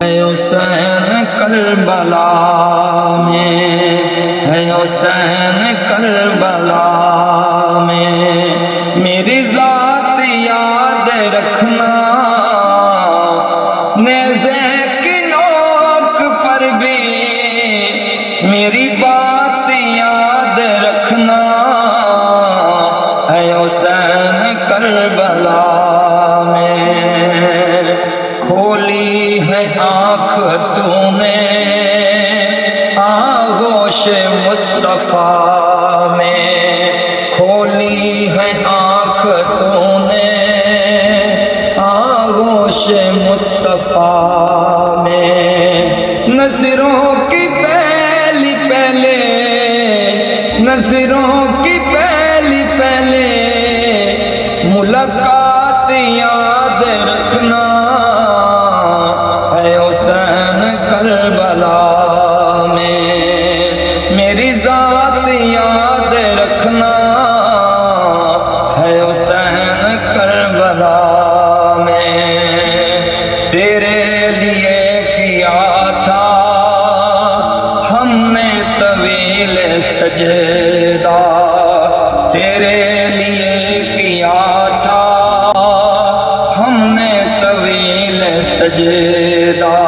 ہے حسین کربلا میں، ہے حسین کربلا میں، میری ذات یاد رکھنا، نیزے کی نوک پر بھی میری بات یاد رکھنا، ہے حسین کربلا میں، کھولی ہے آنکھ تو نے آغوش مصطفیٰ میں، کھولی ہے آنکھ تو نے آغوش مصطفیٰ میں، نظروں کی پہلی پہلے، نظروں کی پہلی پہلے ملاقات یاد رکھنا، ہے حسین کربلا میں، میری ذات یاد رکھنا، ہے حسین کربلا میں، تیرے لیے کیا تھا ہم نے طویل سجدہ، تیرے لیے کیا تھا ہم نے طویل سجدہ،